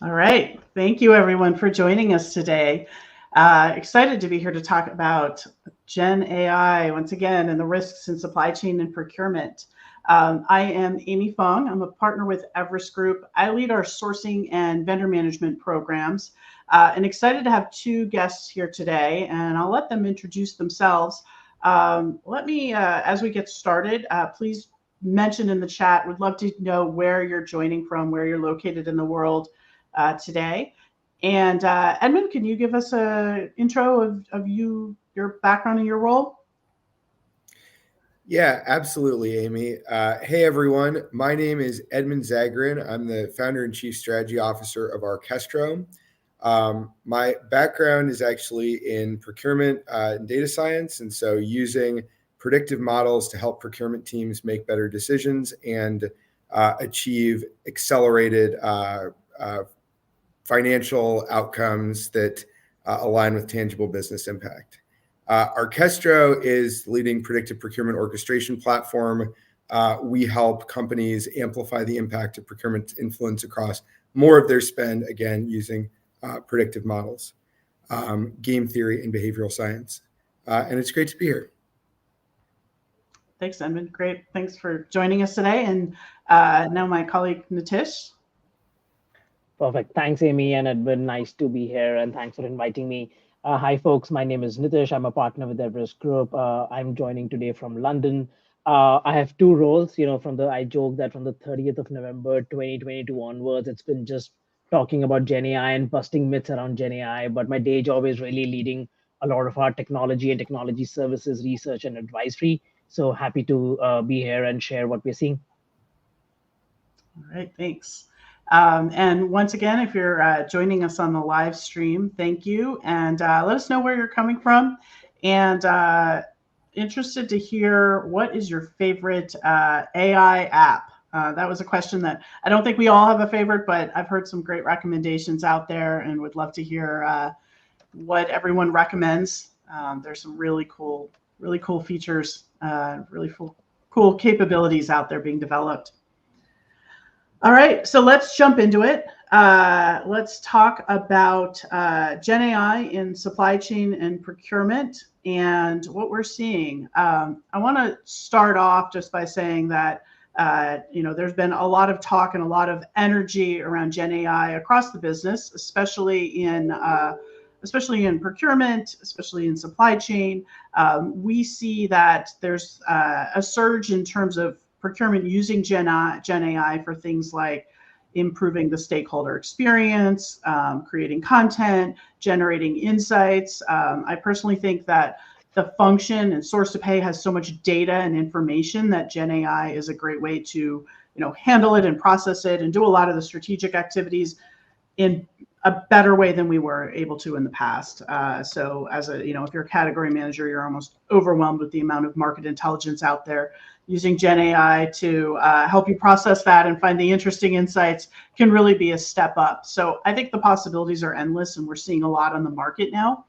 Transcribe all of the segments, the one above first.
All right. Thank you, everyone, for joining us today. Excited to be here to talk about Gen AI once again and the risks in supply chain and procurement. I am Amy Fong. I'm a partner with Everest Group. I lead our sourcing and vendor management programs, and excited to have two guests here today, and I'll let them introduce themselves. As we get started, please mention in the chat. Would love to know where you're joining from, where you're located in the world today. And Edmund, can you give us an intro of you, your background and your role? Yeah, absolutely, Amy. Hey, everyone. My name is Edmund Zagrin. I'm the founder and chief strategy officer of Orchestro. My background is actually in procurement and data science, and so using predictive models to help procurement teams make better decisions and achieve accelerated financial outcomes that align with tangible business impact. Orchestro is the leading predictive procurement orchestration platform. We help companies amplify the impact of procurement influence across more of their spend, again, using predictive models, game theory, and behavioral science. And it's great to be here. Thanks, Edmund. Great. Thanks for joining us today. And now my colleague, Nitish. Perfect. Thanks, Amy and Edmund. Nice to be here, and thanks for inviting me. Hi, folks. My name is Nitish. I'm a partner with Everest Group. I'm joining today from London. I have two roles. I joke that from the 30th of November 2022 onwards, it's been just talking about Gen AI and busting myths around Gen AI. But my day job is really leading a lot of our technology and technology services research and advisory. So happy to be here and share what we're seeing. All right, thanks. And once again, if you're joining us on the live stream, thank you. And let us know where you're coming from. And interested to hear, what is your favorite AI app? That was a question that I don't think we all have a favorite, but I've heard some great recommendations out there and would love to hear what everyone recommends. There's some really cool features, really cool capabilities out there being developed. All right, so let's jump into it. Let's talk about Gen AI in supply chain and procurement and what we're seeing. I want to start off just by saying that there's been a lot of talk and a lot of energy around Gen AI across the business, especially in procurement, especially in supply chain. We see that there's a surge in terms of procurement using Gen AI for things like improving the stakeholder experience, creating content, generating insights. I personally think that the function and source to pay has so much data and information that Gen AI is a great way to handle it and process it and do a lot of the strategic activities in a better way than we were able to in the past. So as if you're a category manager, you're almost overwhelmed with the amount of market intelligence out there. Using Gen AI to help you process that and find the interesting insights can really be a step up. So I think the possibilities are endless, and we're seeing a lot on the market now.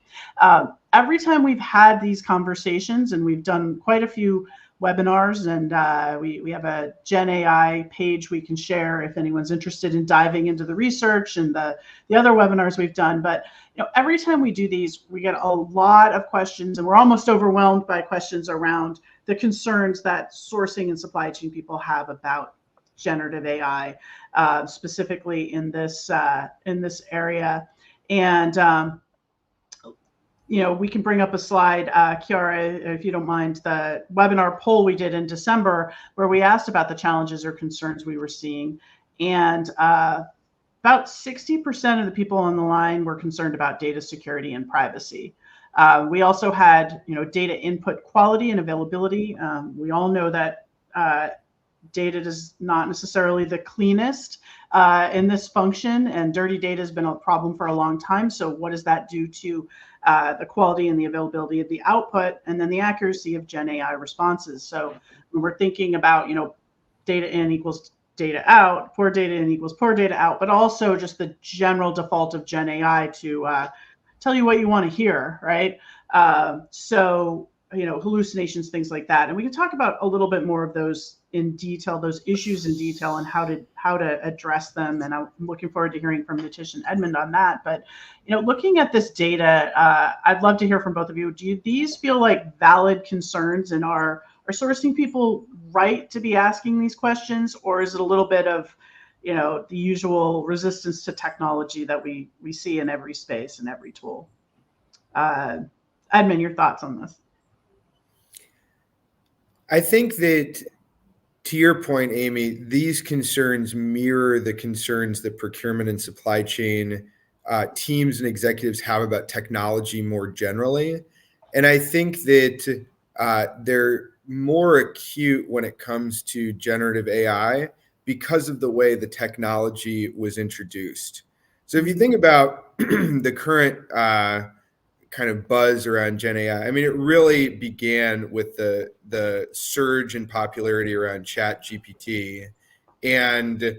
Every time we've had these conversations, and we've done quite a few webinars, and we have a Gen AI page we can share if anyone's interested in diving into the research and the other webinars we've done. But every time we do these, we get a lot of questions, and we're almost overwhelmed by questions around the concerns that sourcing and supply chain people have about generative AI, specifically in this area. And we can bring up a slide, Chiara, if you don't mind, the webinar poll we did in December, where we asked about the challenges or concerns we were seeing. And about 60% of the people on the line were concerned about data security and privacy. We also had, data input quality and availability. We all know that data is not necessarily the cleanest in this function, and dirty data has been a problem for a long time. So what does that do to the quality and the availability of the output, and then the accuracy of Gen AI responses? So when we're thinking about, data in equals data out, poor data in equals poor data out, but also just the general default of Gen AI to tell you what you want to hear, right? So hallucinations, things like that. And we can talk about a little bit more of those in detail, those issues in detail, and how to address them. And I'm looking forward to hearing from Nitish and Edmund on that. But looking at this data, I'd love to hear from both of you. Do these feel like valid concerns, and are sourcing people right to be asking these questions, or is it a little bit of the usual resistance to technology that we see in every space and every tool? Edmund, your thoughts on this? I think that, to your point, Amy, these concerns mirror the concerns that procurement and supply chain teams and executives have about technology more generally. And I think that they're more acute when it comes to generative AI because of the way the technology was introduced. So if you think about the current kind of buzz around Gen AI. I mean, it really began with the surge in popularity around Chat GPT, and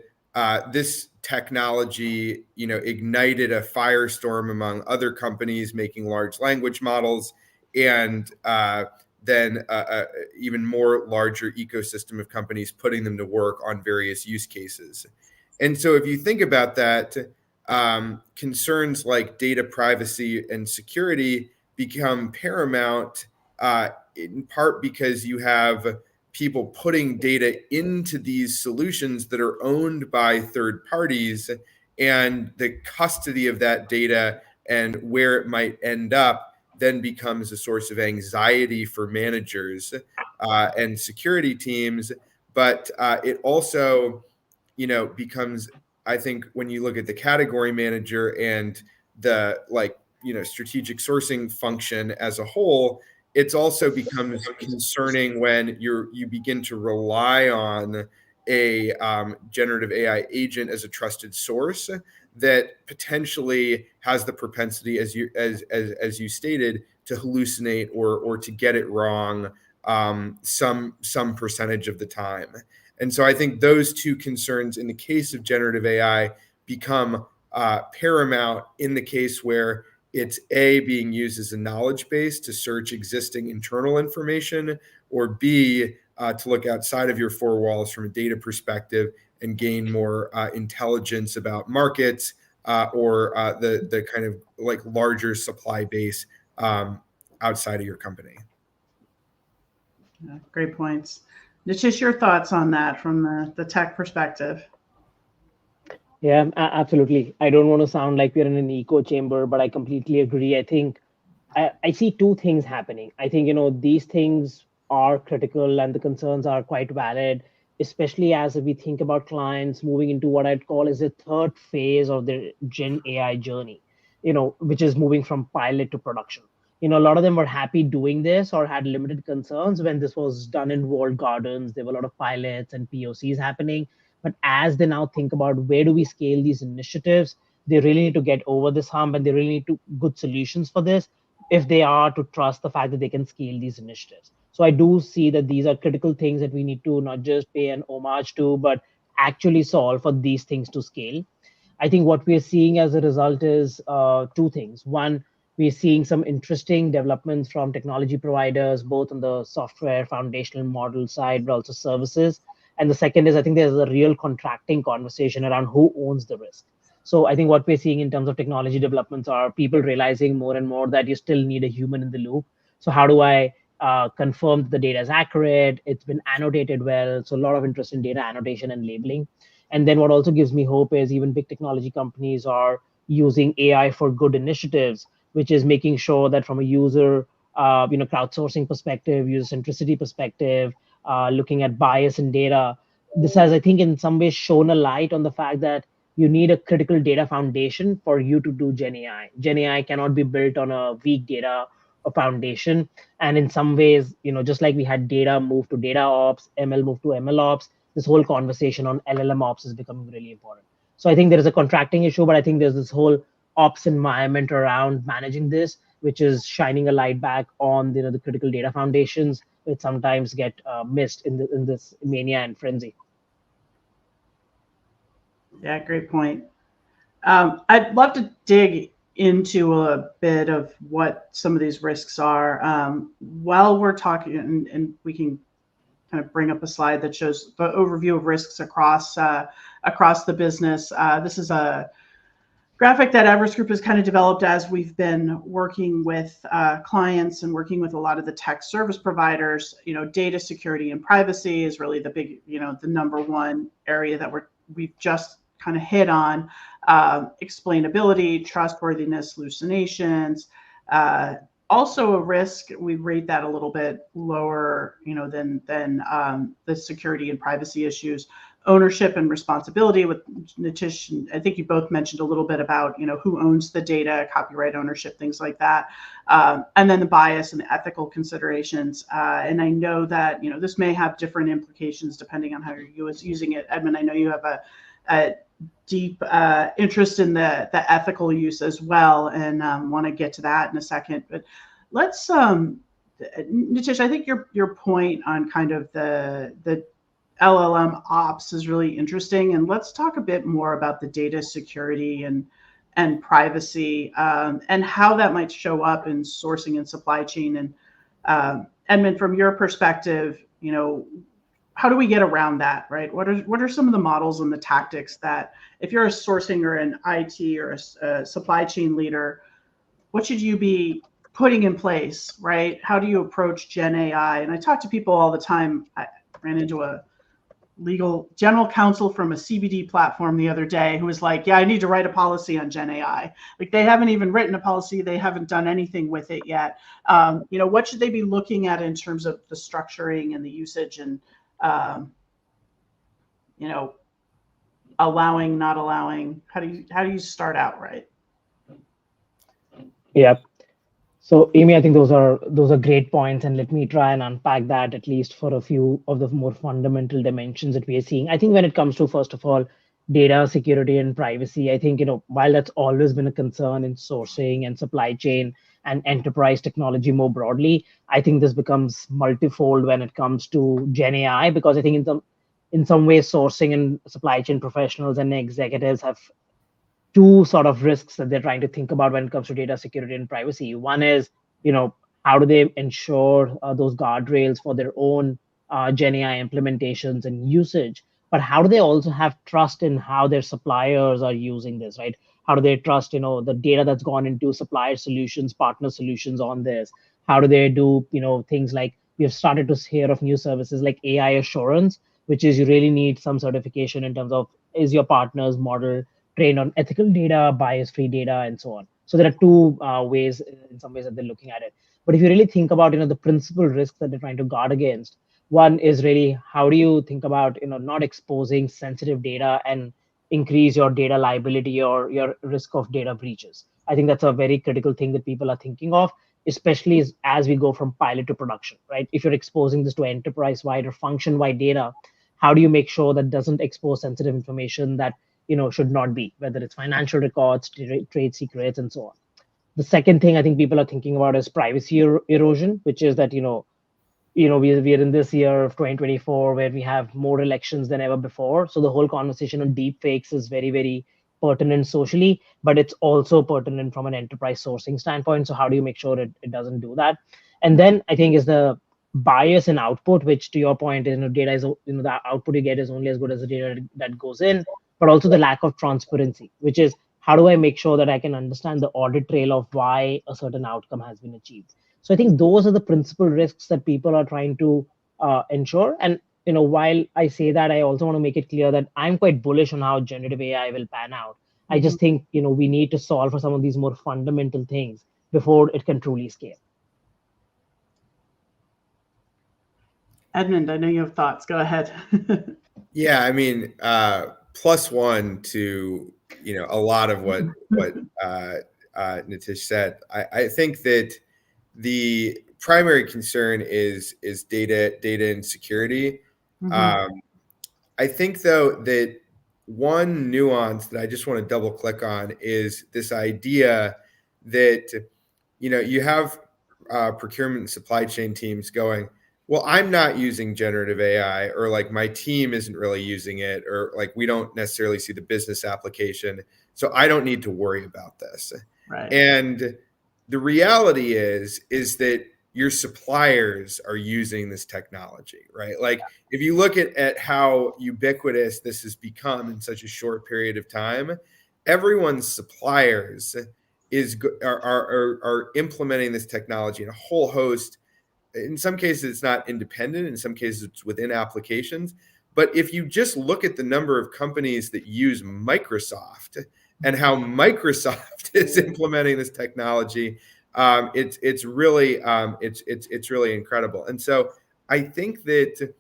this technology, ignited a firestorm among other companies making large language models, and then even more larger ecosystem of companies putting them to work on various use cases. And so, if you think about that, concerns like data privacy and security become paramount, in part because you have people putting data into these solutions that are owned by third parties, and the custody of that data and where it might end up then becomes a source of anxiety for managers and security teams. But it also becomes, I think, when you look at the category manager and the strategic sourcing function as a whole, it's also becomes concerning when you begin to rely on a generative AI agent as a trusted source that potentially has the propensity, as you stated, to hallucinate or to get it wrong some percentage of the time. And so I think those two concerns in the case of generative AI become paramount in the case where it's A, being used as a knowledge base to search existing internal information, or B, to look outside of your four walls from a data perspective and gain more intelligence about markets or the kind of like larger supply base outside of your company. Yeah, great points. Nitish, your thoughts on that from the tech perspective? Yeah, absolutely. I don't want to sound like we're in an echo chamber, but I completely agree. I think I see two things happening. I think, these things are critical and the concerns are quite valid, especially as we think about clients moving into what I'd call is the third phase of their Gen AI journey, which is moving from pilot to production. A lot of them were happy doing this or had limited concerns when this was done in walled gardens. There were a lot of pilots and POCs happening. But as they now think about where do we scale these initiatives, they really need to get over this hump, and they really need to good solutions for this if they are to trust the fact that they can scale these initiatives. So I do see that these are critical things that we need to not just pay an homage to, but actually solve for these things to scale. I think what we're seeing as a result is two things. One, we're seeing some interesting developments from technology providers, both on the software foundational model side, but also services. And the second is, I think there's a real contracting conversation around who owns the risk. So I think what we're seeing in terms of technology developments are people realizing more and more that you still need a human in the loop. So how do I confirm that the data is accurate? It's been annotated well. So a lot of interest in data annotation and labeling. And then what also gives me hope is even big technology companies are using AI for good initiatives, which is making sure that from a user, crowdsourcing perspective, user centricity perspective, looking at bias in data, this has, I think, in some ways shown a light on the fact that you need a critical data foundation for you to do Gen AI. Gen AI cannot be built on a weak data or foundation. And in some ways, just like we had data move to data ops, ML move to ML ops, this whole conversation on LLM ops is becoming really important. So I think there is a contracting issue, but I think there's this whole ops environment around managing this, which is shining a light back on the critical data foundations, which sometimes get missed in this mania and frenzy. Yeah, great point. I'd love to dig into a bit of what some of these risks are. While we're talking, and we can kind of bring up a slide that shows the overview of risks across the business. This is a graphic that Everest Group has kind of developed as we've been working with clients and working with a lot of the tech service providers. Data security and privacy is really the big, the number one area that we've just kind of hit on. Explainability, trustworthiness, hallucinations. Also a risk, we rate that a little bit lower, than the security and privacy issues. Ownership and responsibility with Nitish, I think you both mentioned a little bit about, who owns the data, copyright ownership, things like that. And then the bias and the ethical considerations. And I know that, this may have different implications depending on how you're using it. Edmund, I know you have a deep interest in the ethical use as well, and want to get to that in a second. But let's, Nitish, I think your point on kind of the LLM ops is really interesting, and let's talk a bit more about the data security and privacy, and how that might show up in sourcing and supply chain. And Edmund, from your perspective, how do we get around that, right? What are some of the models and the tactics that, if you're a sourcing or an IT or a supply chain leader, what should you be putting in place, right? How do you approach Gen AI? And I talk to people all the time. I ran into a legal general counsel from a CBD platform the other day who was like, yeah, I need to write a policy on Gen AI. Like, they haven't even written a policy. They haven't done anything with it yet. What should they be looking at in terms of the structuring and the usage and, allowing, not allowing? How do you start out, right? Yeah. So Amy, I think those are great points, and let me try and unpack that at least for a few of the more fundamental dimensions that we are seeing. I think when it comes to, first of all, data security and privacy, I think, while that's always been a concern in sourcing and supply chain and enterprise technology more broadly, I think this becomes multifold when it comes to Gen AI, because I think in some ways sourcing and supply chain professionals and executives have two sort of risks that they're trying to think about when it comes to data security and privacy. One is, how do they ensure those guardrails for their own Gen AI implementations and usage? But how do they also have trust in how their suppliers are using this, right? How do they trust, the data that's gone into supplier solutions, partner solutions on this? How do they do, things like, we have started to hear of new services like AI assurance, which is you really need some certification in terms of, is your partner's model trained on ethical data, bias-free data, and so on. So there are two ways, in some ways, that they're looking at it. But if you really think about, the principal risks that they're trying to guard against, one is really, how do you think about, not exposing sensitive data and increase your data liability or your risk of data breaches? I think that's a very critical thing that people are thinking of, especially as we go from pilot to production, right? If you're exposing this to enterprise-wide or function-wide data, how do you make sure that doesn't expose sensitive information that should not be, whether it's financial records, trade secrets, and so on. The second thing I think people are thinking about is privacy erosion, which is that, we are in this year of 2024 where we have more elections than ever before. So the whole conversation on deep fakes is very, very pertinent socially, but it's also pertinent from an enterprise sourcing standpoint. So how do you make sure it doesn't do that? And then I think is the bias in output, which, to your point, is, data is, the output you get is only as good as the data that goes in, but also the lack of transparency, which is, how do I make sure that I can understand the audit trail of why a certain outcome has been achieved? So I think those are the principal risks that people are trying to ensure. And while I say that, I also want to make it clear that I'm quite bullish on how generative AI will pan out. Mm-hmm. I just think we need to solve for some of these more fundamental things before it can truly scale. Edmund, I know you have thoughts. Go ahead. Yeah, I mean, plus one to a lot of what Nitish said. I think that the primary concern is data and security. Mm-hmm. I think, though, that one nuance that I just want to double click on is this idea that you have procurement and supply chain teams going, well, I'm not using generative AI, or like my team isn't really using it, or like we don't necessarily see the business application, so I don't need to worry about this. Right. And the reality is that your suppliers are using this technology, right? Like if you look at how ubiquitous this has become in such a short period of time, everyone's suppliers are implementing this technology in a whole host. In some cases it's not independent, in some cases it's within applications. But if you just look at the number of companies that use Microsoft and how Microsoft is implementing this technology, it's really it's really incredible. And so I think that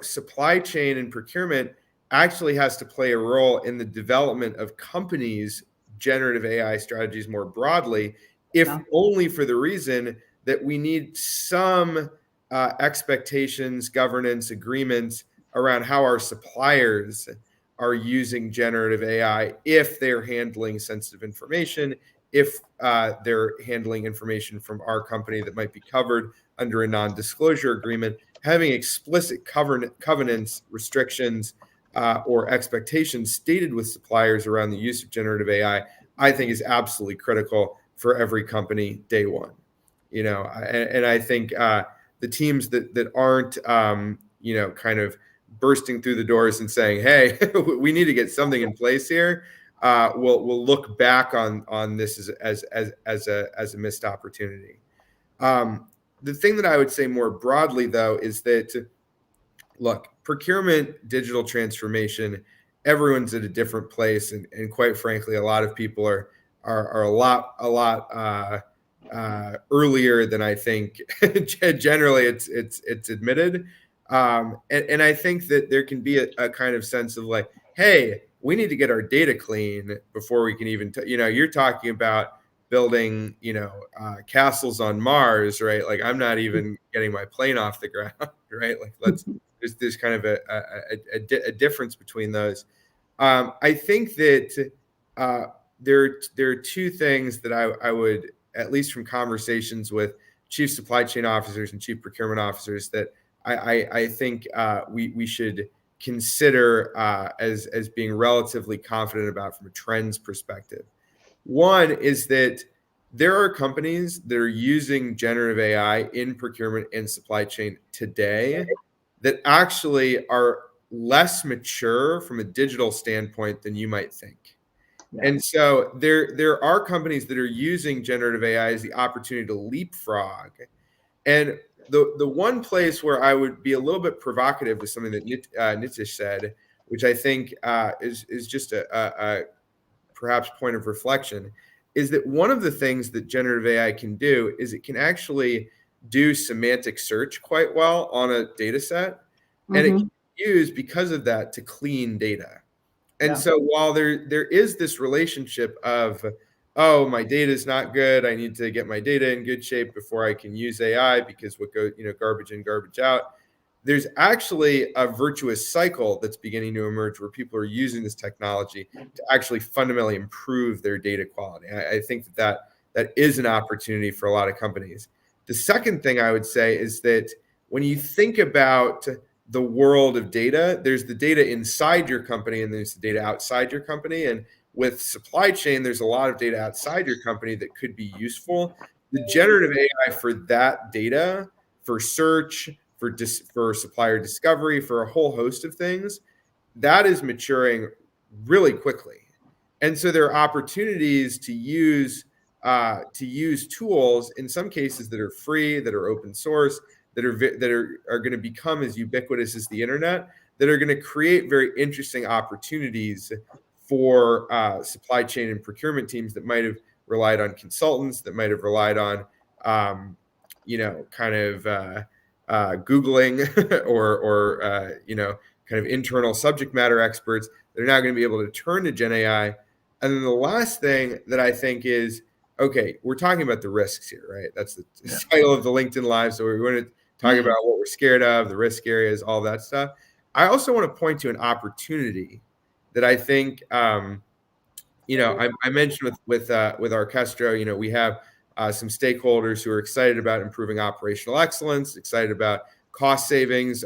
supply chain and procurement actually has to play a role in the development of companies' generative AI strategies more broadly, if Yeah. only for the reason that we need some expectations, governance, agreements around how our suppliers are using generative AI if they're handling sensitive information, if they're handling information from our company that might be covered under a non-disclosure agreement. Having explicit covenants, restrictions, or expectations stated with suppliers around the use of generative I think is absolutely critical for every company day one. And I think the teams that aren't kind of bursting through the doors and saying, "Hey, we need to get something in place here," will look back on this as a missed opportunity. The thing that I would say more broadly, though, is that look, procurement, digital transformation, everyone's at a different place, and quite frankly, a lot of people are a lot earlier than I think. Generally, it's admitted, and I think that there can be a kind of sense of like, hey, we need to get our data clean before we can even. You're talking about building, castles on Mars, right? Like I'm not even getting my plane off the ground, right? Like there's kind of a difference between those. I think that there are two things that I would, at least from conversations with chief supply chain officers and chief procurement officers, that I think we should consider as being relatively confident about from a trends perspective. One is that there are companies that are using generative AI in procurement and supply chain today that actually are less mature from a digital standpoint than you might think. Yeah. And so there are companies that are using generative AI as the opportunity to leapfrog. And the one place where I would be a little bit provocative with something that Nitish said, which I think is just a perhaps point of reflection, is that one of the things that generative AI can do is it can actually do semantic search quite well on a data set. And it can be used because of that to clean data. And so while there is this relationship of, oh, my data is not good, I need to get my data in good shape before I can use AI, because what goes, garbage in, garbage out. There's actually a virtuous cycle that's beginning to emerge where people are using this technology to actually fundamentally improve their data quality. I think that is an opportunity for a lot of companies. The second thing I would say is that when you think about the world of data, there's the data inside your company and there's the data outside your company. And with supply chain, there's a lot of data outside your company that could be useful. The generative AI for that data, for search, for supplier discovery, for a whole host of things, that is maturing really quickly. And so there are opportunities to use tools in some cases that are free, that are open source, that are going to become as ubiquitous as the internet, that are going to create very interesting opportunities for supply chain and procurement teams that might have relied on consultants, that might have relied on kind of Googling or kind of internal subject matter experts that are now going to be able to turn to Gen AI. And then the last thing that I think is, okay, we're talking about the risks here, right? That's the title of the LinkedIn Live. So we're going to talk about what we're scared of, the risk areas, all that stuff. I also want to point to an opportunity that I think, I mentioned with Orchestro, we have some stakeholders who are excited about improving operational excellence, excited about cost savings,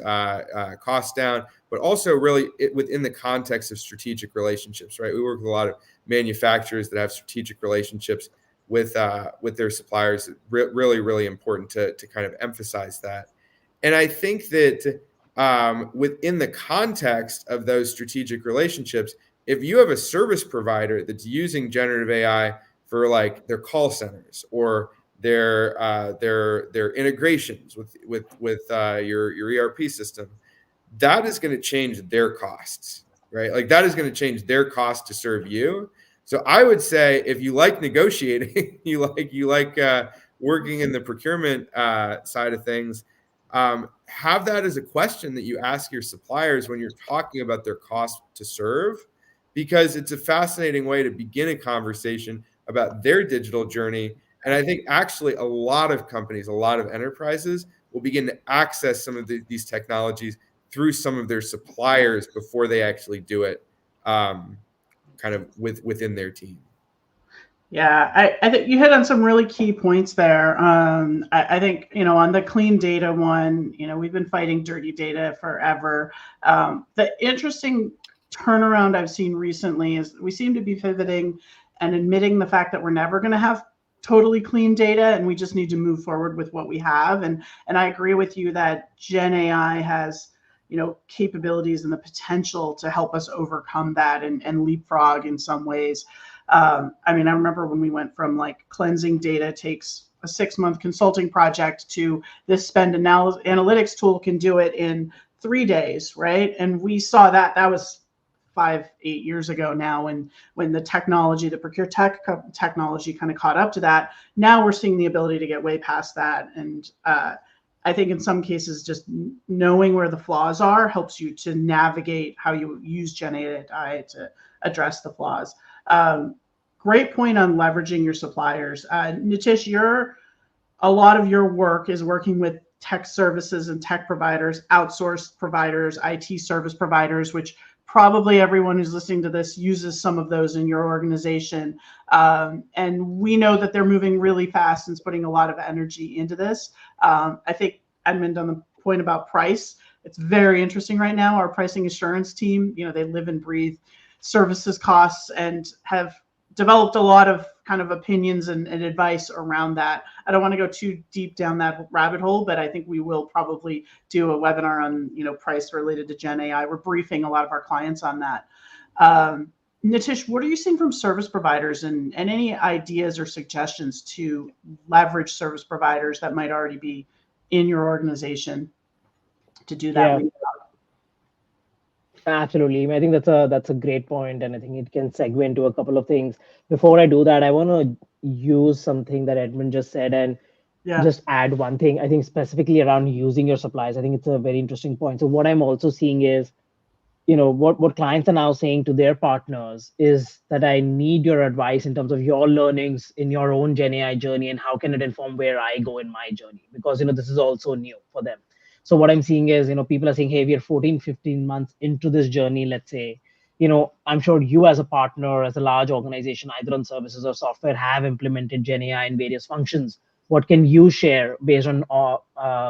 cost down, but also really within the context of strategic relationships, right? We work with a lot of manufacturers that have strategic relationships with their suppliers. Really, really important to kind of emphasize that. And I think that within the context of those strategic relationships, if you have a service provider that's using generative AI for like their call centers or their integrations with your ERP system, that is going to change their costs, right? Like that is going to change their cost to serve you. So I would say if you like negotiating, you like working in the procurement side of things, have that as a question that you ask your suppliers when you're talking about their cost to serve, because it's a fascinating way to begin a conversation about their digital journey. And I think actually a lot of companies, a lot of enterprises will begin to access some of these technologies through some of their suppliers before they actually do it kind of within their team. Yeah, I think you hit on some really key points there. I think, on the clean data one, we've been fighting dirty data forever. The interesting turnaround I've seen recently is we seem to be pivoting and admitting the fact that we're never going to have totally clean data, and we just need to move forward with what we have. And I agree with you that Gen AI has, capabilities and the potential to help us overcome that and leapfrog in some ways. I remember when we went from like cleansing data takes a 6-month consulting project to this spend analytics tool can do it in 3 days, right? And we saw that was 5-8 years ago now, when the technology, the procure tech technology kind of caught up to that. Now we're seeing the ability to get way past that. And I think in some cases, just knowing where the flaws are helps you to navigate how you use Gen AI to address the flaws. Great point on leveraging your suppliers. Nitish, a lot of your work is working with tech services and tech providers, outsourced providers, IT service providers, which probably everyone who's listening to this uses some of those in your organization. And we know that they're moving really fast and putting a lot of energy into this. I think, Edmund, on the point about price, it's very interesting right now. Our pricing assurance team, they live and breathe services costs and have developed a lot of kind of opinions and advice around that. I don't want to go too deep down that rabbit hole, but I think we will probably do a webinar on, price related to Gen AI. We're briefing a lot of our clients on that. Nitish, what are you seeing from service providers and any ideas or suggestions to leverage service providers that might already be in your organization to do that? Yeah. Absolutely. I think that's a great point, and I think it can segue into a couple of things. Before I do that, I want to use something that Edmund just said and just add one thing. I think specifically around using your supplies. I think it's a very interesting point. So what I'm also seeing is, what clients are now saying to their partners is that I need your advice in terms of your learnings in your own Gen AI journey and how can it inform where I go in my journey, because this is also new for them. So what I'm seeing is, people are saying, hey, we are 14, 15 months into this journey, let's say. I'm sure you as a partner, as a large organization, either on services or software, have implemented Gen AI in various functions. What can you share based on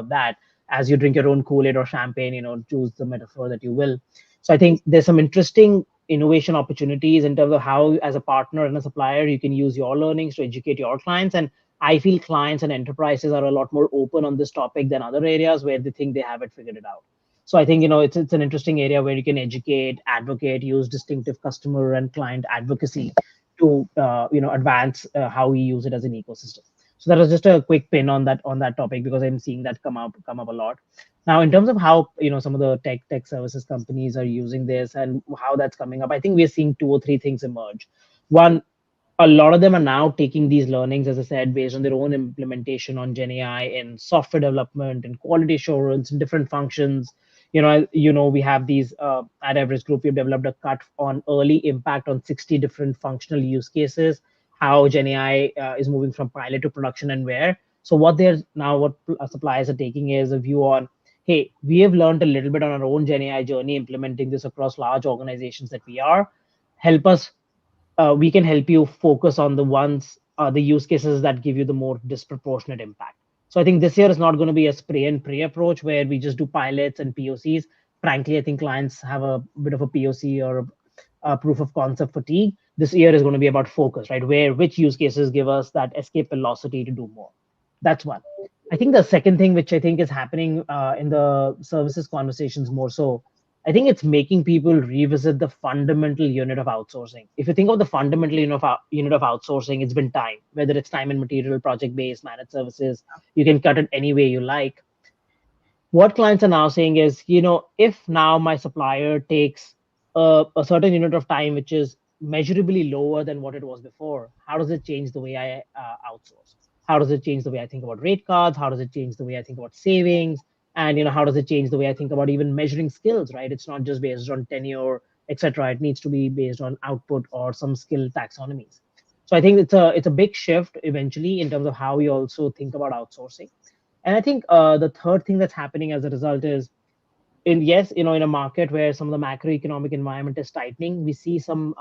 that as you drink your own Kool-Aid or champagne, choose the metaphor that you will. So I think there's some interesting innovation opportunities in terms of how, as a partner and a supplier, you can use your learnings to educate your clients. And I feel clients and enterprises are a lot more open on this topic than other areas where they think they have it figured it out. So I think, it's an interesting area where you can educate, advocate, use distinctive customer and client advocacy to, advance how we use it as an ecosystem. So that was just a quick pin on that topic, because I'm seeing that come up a lot. Now, in terms of how, some of the tech services companies are using this and how that's coming up, I think we're seeing 2 or 3 things emerge. One, a lot of them are now taking these learnings, as I said, based on their own implementation on Gen AI in software development and quality assurance and different functions. We have these at Everest Group, we've developed a cut on early impact on 60 different functional use cases, how Gen AI is moving from pilot to production and where. So what suppliers are taking is a view on, hey, we have learned a little bit on our own Gen AI journey, implementing this across large organizations that we are. Help us. We can help you focus on the use cases that give you the more disproportionate impact. So I think this year is not going to be a spray and pray approach where we just do pilots and POCs. Frankly, I think clients have a bit of a POC or a proof of concept fatigue. This year is going to be about focus, right? Which use cases give us that escape velocity to do more. That's one. I think the second thing, which I think is happening in the services conversations more so, I think it's making people revisit the fundamental unit of outsourcing. If you think of the fundamental unit of outsourcing, it's been time, whether it's time and material, project based, managed services. You can cut it any way you like. What clients are now saying is, if now my supplier takes a certain unit of time, which is measurably lower than what it was before, how does it change the way I outsource? How does it change the way I think about rate cards? How does it change the way I think about savings? And how does it change the way I think about even measuring skills? Right? It's not just based on tenure, etc. It needs to be based on output or some skill taxonomies. So I think it's a big shift eventually in terms of how we also think about outsourcing. And I think the third thing that's happening as a result is in a market where some of the macroeconomic environment is tightening, we see some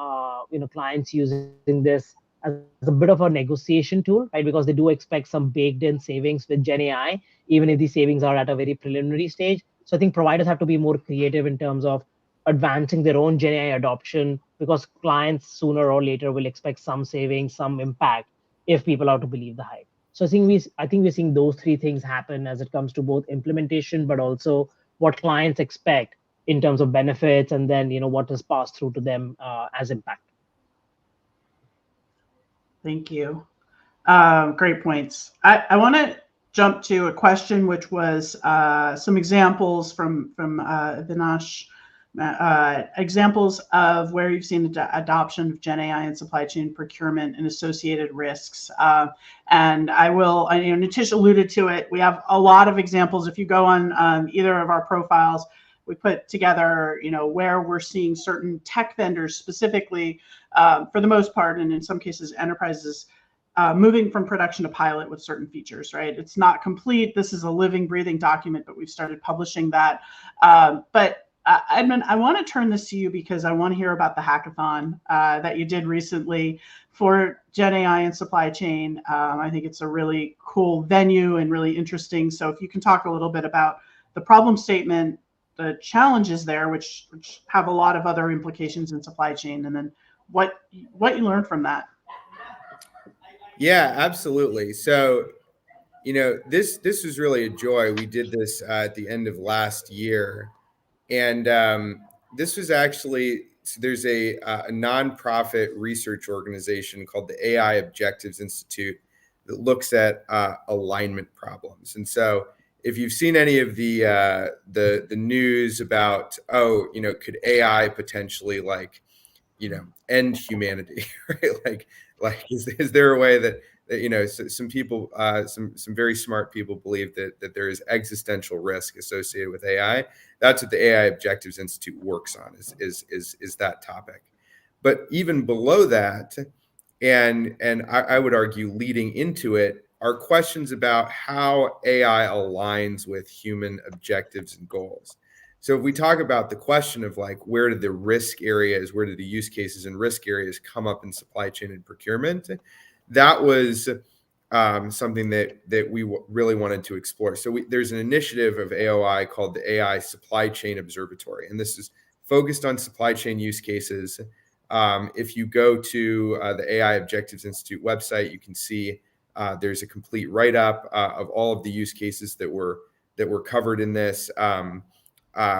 clients using this as a bit of a negotiation tool, right? Because they do expect some baked in savings with Gen AI, even if these savings are at a very preliminary stage. So I think providers have to be more creative in terms of advancing their own Gen AI adoption, because clients sooner or later will expect some savings, some impact, if people are to believe the hype. So I think we're seeing those three things happen as it comes to both implementation, but also what clients expect in terms of benefits, and then what is passed through to them as impact. Thank you. Great points. I want to jump to a question, which was some examples from Vinash, examples of where you've seen the adoption of Gen AI in supply chain procurement and associated risks. And Nitish alluded to it. We have a lot of examples. If you go on either of our profiles, we put together, where we're seeing certain tech vendors specifically, for the most part, and in some cases, enterprises moving from production to pilot with certain features, right? It's not complete. This is a living, breathing document, but we've started publishing that. But Edmund, I want to turn this to you because I want to hear about the hackathon that you did recently for Gen AI and supply chain. I think it's a really cool venue and really interesting. So if you can talk a little bit about the problem statement, the challenges there, which have a lot of other implications in supply chain, and then what you learned from that. Yeah, absolutely. So, this was really a joy. We did this at the end of last year, and this was actually, so there's a nonprofit research organization called the AI Objectives Institute that looks at alignment problems. And so, if you've seen any of the news about, could AI potentially end humanity, right? Like is there a way that some people, some very smart people believe that there is existential risk associated with AI. That's what the AI Objectives Institute works on, is that topic. But even below that, and I would argue leading into it, are questions about how AI aligns with human objectives and goals. So if we talk about the question of where did the risk areas, where did the use cases and risk areas come up in supply chain and procurement, that was something that we really wanted to explore. So there's an initiative of AOI called the AI Supply Chain Observatory, and this is focused on supply chain use cases. If you go to the AI Objectives Institute website, you can see there's a complete write-up of all of the use cases that were covered in this.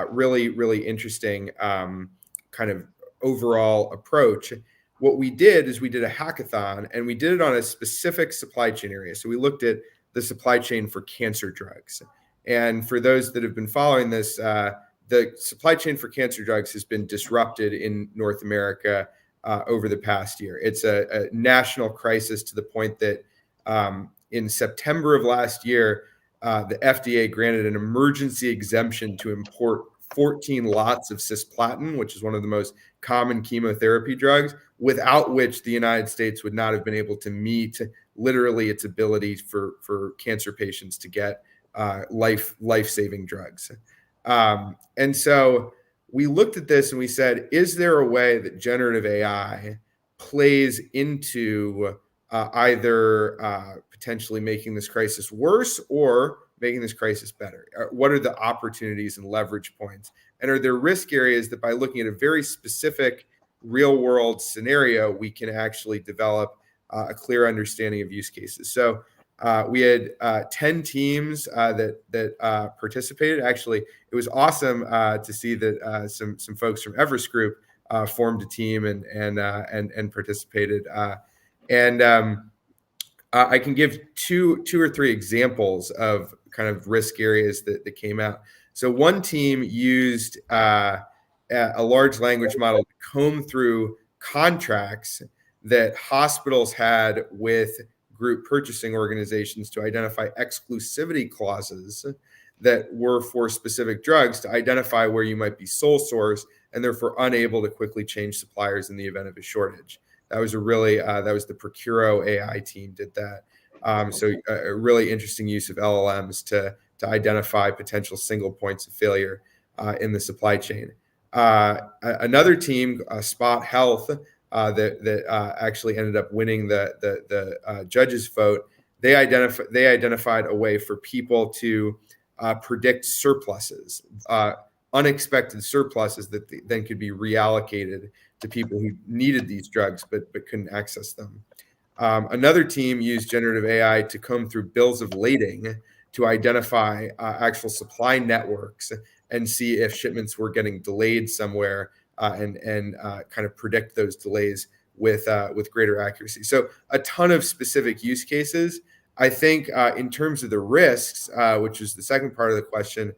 Really, really interesting kind of overall approach. What we did is we did a hackathon, and we did it on a specific supply chain area. So we looked at the supply chain for cancer drugs. And for those that have been following this, the supply chain for cancer drugs has been disrupted in North America over the past year. It's a national crisis, to the point that in September of last year, the FDA granted an emergency exemption to import 14 lots of cisplatin, which is one of the most common chemotherapy drugs, without which the United States would not have been able to meet literally its ability for cancer patients to get life-saving drugs. And so we looked at this and we said, is there a way that generative AI plays into either potentially making this crisis worse or making this crisis better? What are the opportunities and leverage points? And are there risk areas that by looking at a very specific real world scenario, we can actually develop a clear understanding of use cases? So we had 10 teams that participated. Actually, it was awesome to see that some folks from Everest Group formed a team and participated. I can give two or three examples of kind of risk areas that came out. So one team used a large language model to comb through contracts that hospitals had with group purchasing organizations to identify exclusivity clauses that were for specific drugs to identify where you might be sole source and therefore unable to quickly change suppliers in the event of a shortage. That was that was the Procuro AI team did that. So a really interesting use of LLMs to identify potential single points of failure in the supply chain. Another team, Spot Health, that actually ended up winning the judges' vote. They identified a way for people to predict surpluses, unexpected surpluses that then could be reallocated to people who needed these drugs but couldn't access them. Another team used generative AI to comb through bills of lading to identify actual supply networks and see if shipments were getting delayed somewhere and kind of predict those delays with greater accuracy. So a ton of specific use cases. I think in terms of the risks, which is the second part of the question,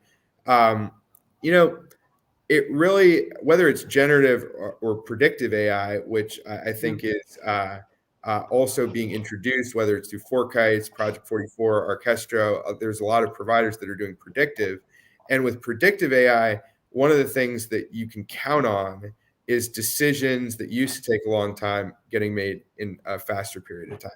it really, whether it's generative or predictive AI, which I think is also being introduced, whether it's through Forkites, Project 44, Orchestra, there's a lot of providers that are doing predictive. And with predictive AI, one of the things that you can count on is decisions that used to take a long time getting made in a faster period of time.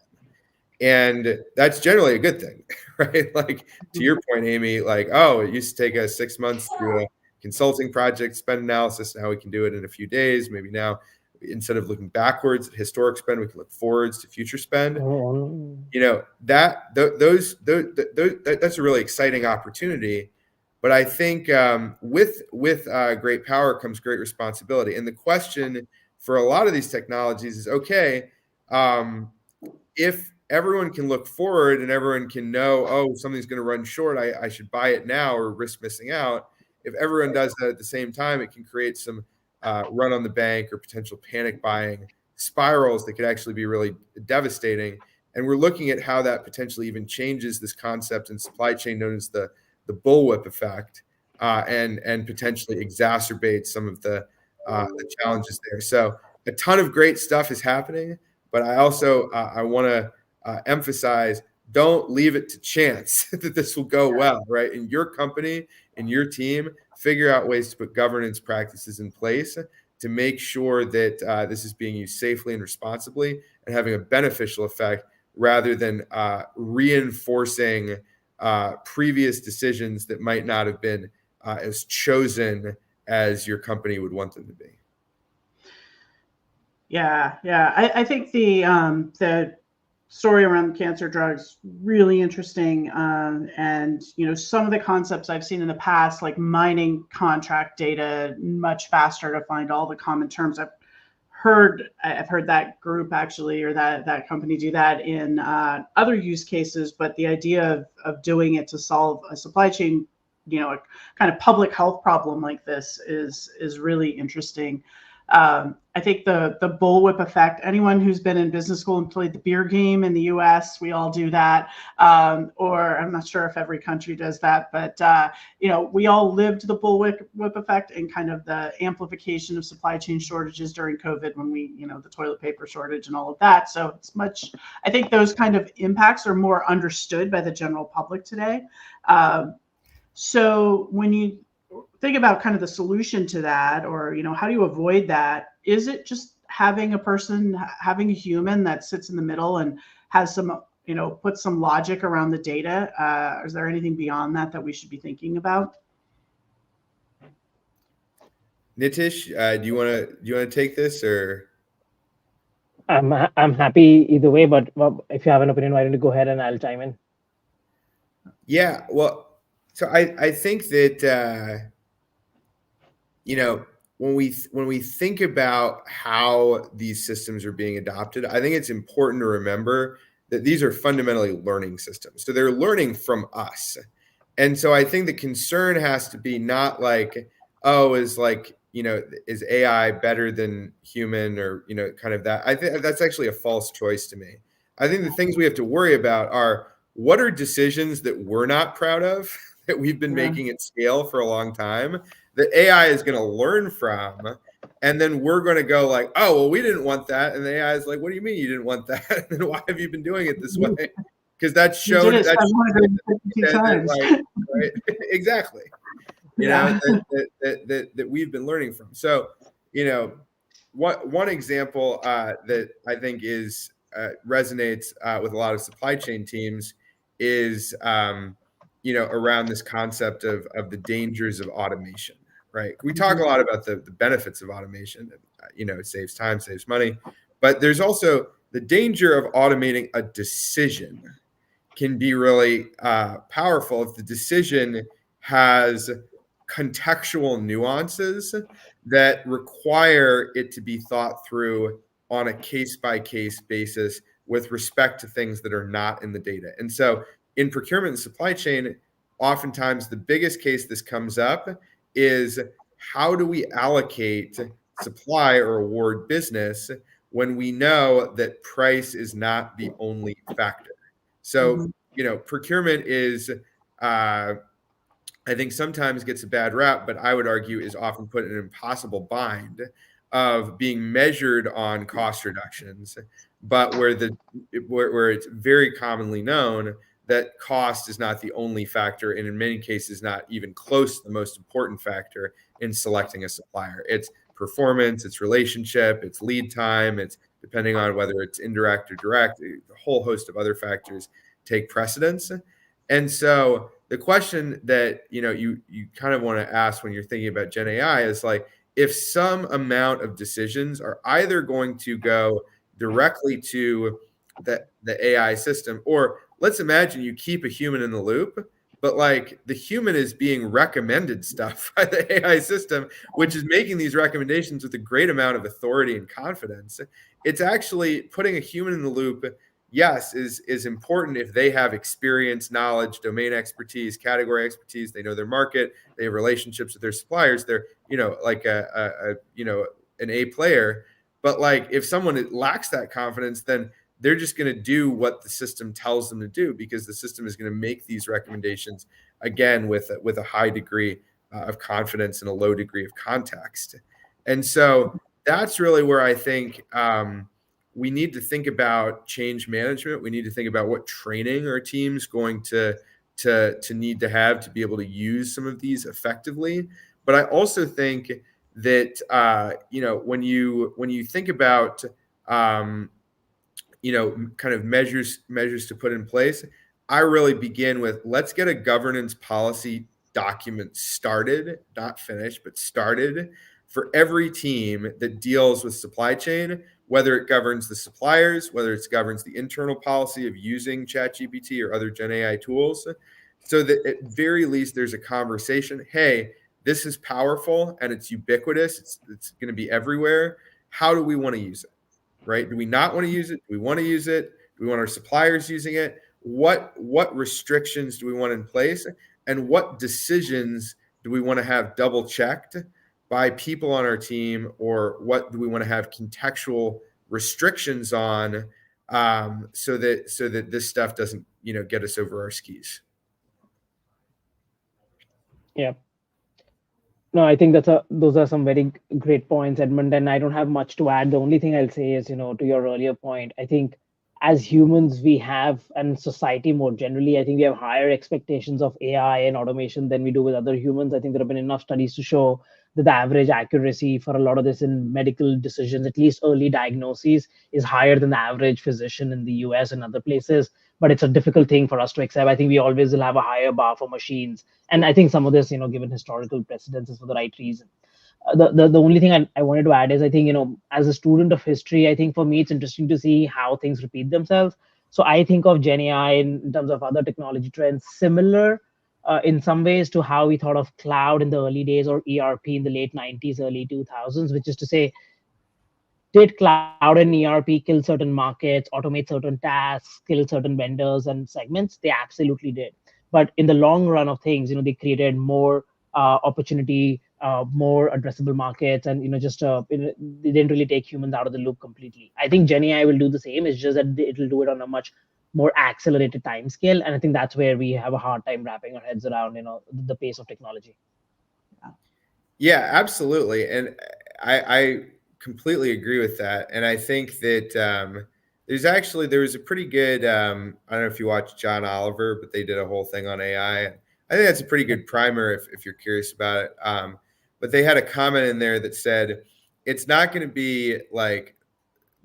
And that's generally a good thing, right? Like to your point, Amy, like, oh, it used to take us 6 months to do a consulting project, spend analysis. Now we can do it in a few days. Maybe now, instead of looking backwards at historic spend, we can look forwards to future spend. That's a really exciting opportunity. But I think with great power comes great responsibility. And the question for a lot of these technologies is, okay, if everyone can look forward and everyone can know, oh, something's going to run short, I should buy it now or risk missing out. If everyone does that at the same time, it can create some run on the bank or potential panic buying spirals that could actually be really devastating. And we're looking at how that potentially even changes this concept in supply chain known as the bullwhip effect and potentially exacerbates some of the challenges there. So a ton of great stuff is happening. But I also I want to emphasize, don't leave it to chance that this will go well, right? In your company, in your team, figure out ways to put governance practices in place to make sure that this is being used safely and responsibly and having a beneficial effect rather than reinforcing previous decisions that might not have been as chosen as your company would want them to be. Yeah. I think the story around cancer drugs really interesting, and some of the concepts I've seen in the past, like mining contract data much faster to find all the common terms. I've heard that group actually, or that company do that in other use cases, but the idea of doing it to solve a supply chain, a kind of public health problem like this is really interesting. I think the bullwhip effect, anyone who's been in business school and played the beer game in the US, we all do that. Or I'm not sure if every country does that, but we all lived the bullwhip effect and kind of the amplification of supply chain shortages during COVID when the toilet paper shortage and all of that. So I think those kind of impacts are more understood by the general public today. So when you think about kind of the solution to that, or how do you avoid that? Is it just having a human that sits in the middle and has some, put some logic around the data? Is there anything beyond that we should be thinking about? Nitish, do you want to take this or? I'm happy either way, but if you have an opinion, why don't you go ahead and I'll chime in. Yeah, well, so I think that when we think about how these systems are being adopted, I think it's important to remember that these are fundamentally learning systems. So they're learning from us. And so I think the concern has to be not like, oh, is AI better than human, or, kind of that. I think that's actually a false choice to me. I think the things we have to worry about are, what are decisions that we're not proud of that we've been making at scale for a long time that AI is going to learn from. And then we're going to go like, oh, well, we didn't want that. And the AI is like, what do you mean you didn't want that? And why have you been doing it this way? Because that You did showed it that 752 that times. like, right? Exactly. Yeah. That we've been learning from. So, one example that I think is resonates with a lot of supply chain teams is around this concept of the dangers of automation. Right? We talk a lot about the benefits of automation. It saves time, saves money, but there's also the danger of automating a decision can be really powerful if the decision has contextual nuances that require it to be thought through on a case by case basis with respect to things that are not in the data. And so in procurement and supply chain, oftentimes the biggest case this comes up is, how do we allocate supply or award business when we know that price is not the only factor? So, procurement is, I think, sometimes gets a bad rap, but I would argue is often put in an impossible bind of being measured on cost reductions, but where it's very commonly known that cost is not the only factor, and in many cases not even close to the most important factor in selecting a supplier. It's performance, it's relationship, it's lead time, it's depending on whether it's indirect or direct, a whole host of other factors take precedence. And so the question that you kind of want to ask when you're thinking about Gen AI is like, if some amount of decisions are either going to go directly to the AI system, or let's imagine you keep a human in the loop, but like the human is being recommended stuff by the AI system, which is making these recommendations with a great amount of authority and confidence. It's actually putting a human in the loop, yes, is important if they have experience, knowledge, domain expertise, category expertise. They know their market. They have relationships with their suppliers. They're like an A player. But like if someone lacks that confidence, then they're just going to do what the system tells them to do, because the system is going to make these recommendations again with a high degree of confidence and a low degree of context. And so that's really where I think we need to think about change management. We need to think about what training our team's going to need to have to be able to use some of these effectively. But I also think that when you think about kind of measures to put in place, I really begin with, let's get a governance policy document started, not finished, but started, for every team that deals with supply chain, whether it governs the suppliers, whether it governs the internal policy of using ChatGPT or other Gen AI tools, so that at very least there's a conversation. Hey, this is powerful and it's ubiquitous. It's going to be everywhere. How do we want to use it? Right? Do we not want to use it? Do we want to use it? Do we want our suppliers using it? What restrictions do we want in place? And what decisions do we want to have double checked by people on our team? Or what do we want to have contextual restrictions on, so that this stuff doesn't get us over our skis? Yeah. No, I think those are some very great points, Edmund, and I don't have much to add. The only thing I'll say is, to your earlier point, I think as humans we have, and society more generally, I think we have higher expectations of AI and automation than we do with other humans. I think there have been enough studies to show that the average accuracy for a lot of this in medical decisions, at least early diagnoses, is higher than the average physician in the US and other places. But it's a difficult thing for us to accept. I think we always will have a higher bar for machines, and I think some of this, given historical precedence, is for the right reason. The only thing I wanted to add is I think, as a student of history, I think for me it's interesting to see how things repeat themselves. So I think of Gen AI in terms of other technology trends similar in some ways to how we thought of cloud in the early days or ERP in the late 90s, early 2000s, which is to say, did cloud and ERP kill certain markets, automate certain tasks, kill certain vendors and segments? They absolutely did. But in the long run of things, they created more opportunity, more addressable markets, and they didn't really take humans out of the loop completely. I think Gen AI will do the same. It's just that it will do it on a much more accelerated time scale, and I think that's where we have a hard time wrapping our heads around, the pace of technology. Yeah, absolutely. And I completely agree with that. And I think that there was a pretty good, I don't know if you watch John Oliver, but they did a whole thing on AI. I think that's a pretty good primer if you're curious about it. But they had a comment in there that said, it's not going to be like,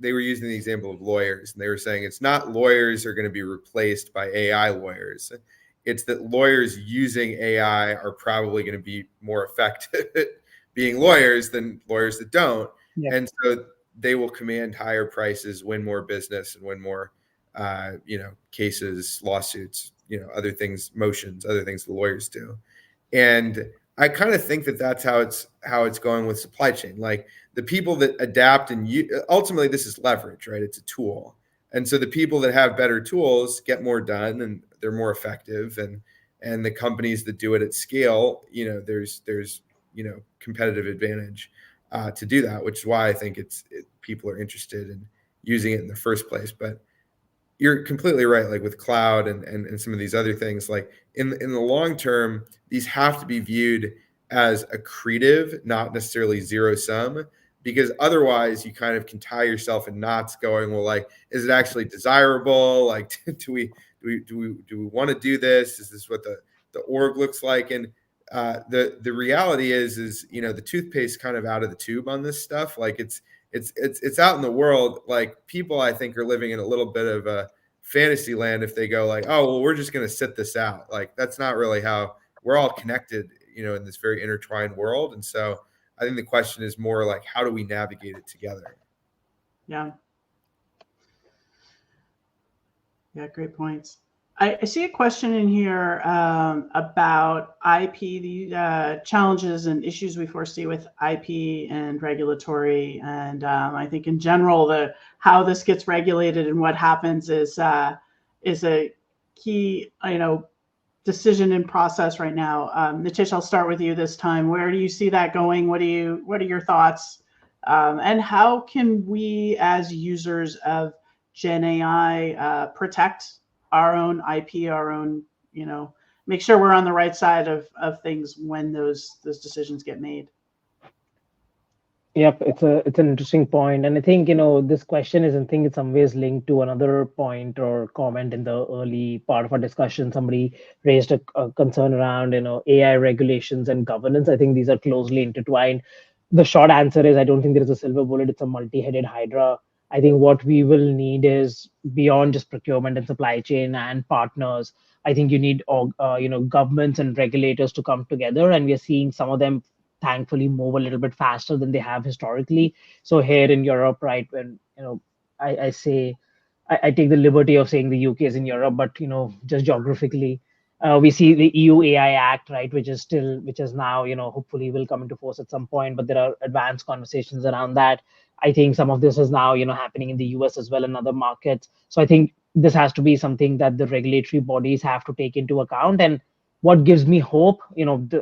they were using the example of lawyers, and they were saying it's not lawyers are going to be replaced by AI lawyers. It's that lawyers using AI are probably going to be more effective at being lawyers than lawyers that don't. Yeah. And so they will command higher prices, win more business, and win more, cases, lawsuits, other things, motions, other things the lawyers do. And I kind of think that that's how it's going with supply chain. Like the people that adapt and ultimately this is leverage, right? It's a tool. And so the people that have better tools get more done and they're more effective, and the companies that do it at scale, there's competitive advantage to do that, which is why I think people are interested in using it in the first place. But you're completely right. Like with cloud and some of these other things, like in the long term, these have to be viewed as accretive, not necessarily zero sum, because otherwise you kind of can tie yourself in knots going, well, like, is it actually desirable? Like, do we want to do this? Is this what the org looks like? And the reality is the toothpaste kind of out of the tube on this stuff. Like it's out in the world. Like people, I think, are living in a little bit of a fantasy land if they go like, oh, well, we're just going to sit this out. Like that's not really how we're all connected, in this very intertwined world. And so I think the question is more like, how do we navigate it together? Yeah. Yeah, great points. I see a question in here about IP, the challenges and issues we foresee with IP and regulatory. And I think in general, how this gets regulated and what happens is a key, decision and process right now. Nitish, I'll start with you this time. Where do you see that going? What are your thoughts? And how can we as users of Gen AI protect our own IP, our own, make sure we're on the right side of things when those decisions get made? Yep, it's an interesting point, and I think this question is, I think, in some ways linked to another point or comment in the early part of our discussion. Somebody raised a concern around AI regulations and governance. I think these are closely intertwined. The short answer is I don't think there is a silver bullet. It's a multi-headed hydra. I think what we will need is beyond just procurement and supply chain and partners. I think you need governments and regulators to come together, and we are seeing some of them thankfully move a little bit faster than they have historically. So here in Europe, right, when I say I take the liberty of saying the UK is in Europe, but just geographically, we see the EU AI Act, right, which is now hopefully will come into force at some point. But there are advanced conversations around that. I think some of this is now happening in the US as well and other markets. So I think this has to be something that the regulatory bodies have to take into account. And what gives me hope,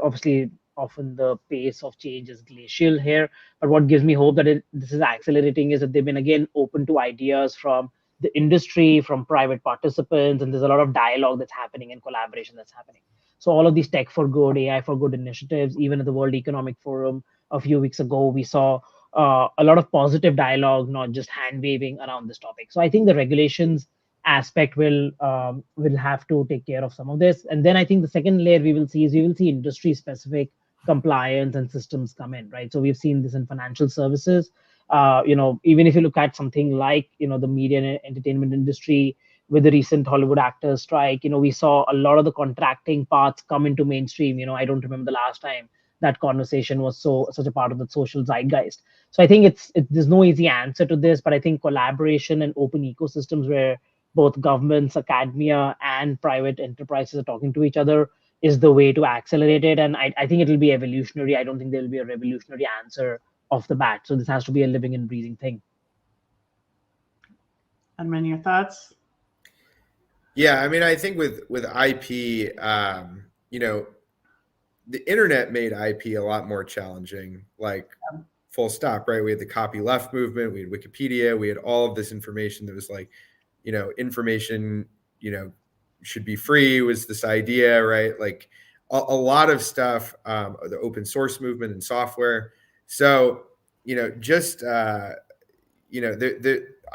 obviously often the pace of change is glacial here, but what gives me hope that this is accelerating is that they've been again open to ideas from the industry, from private participants, and there's a lot of dialogue that's happening and collaboration that's happening. So all of these tech for good, AI for good initiatives, even at the World Economic Forum a few weeks ago, we saw a lot of positive dialogue, not just hand waving around this topic. So I think the regulations aspect will have to take care of some of this. And then I think the second layer we will see industry specific compliance and systems come in, right? So we've seen this in financial services. Even if you look at something like the media and entertainment industry with the recent Hollywood actors strike, we saw a lot of the contracting parts come into mainstream. I don't remember the last time that conversation was such a part of the social zeitgeist. So I think there's no easy answer to this, but I think collaboration and open ecosystems where both governments, academia, and private enterprises are talking to each other is the way to accelerate it. And I think it will be evolutionary. I don't think there will be a revolutionary answer off the bat. So this has to be a living and breathing thing. And many your thoughts? Yeah, I mean, I think with IP, the internet made IP a lot more challenging, like full stop, right? We had the copyleft movement, we had Wikipedia, we had all of this information that was like, information, should be free was this idea, right? Like a lot of stuff, the open source movement and software. So, just, the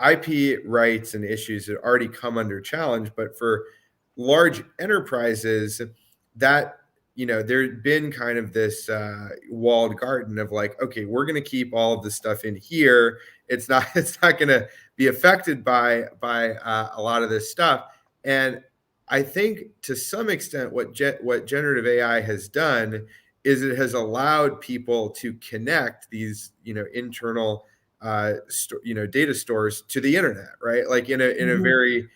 IP rights and issues had already come under challenge, but for large enterprises, that there'd been kind of this walled garden of like, okay, we're going to keep all of this stuff in here. It's not going to be affected by a lot of this stuff. And I think to some extent, what generative AI has done is it has allowed people to connect these internal data stores to the internet, right? Like in a very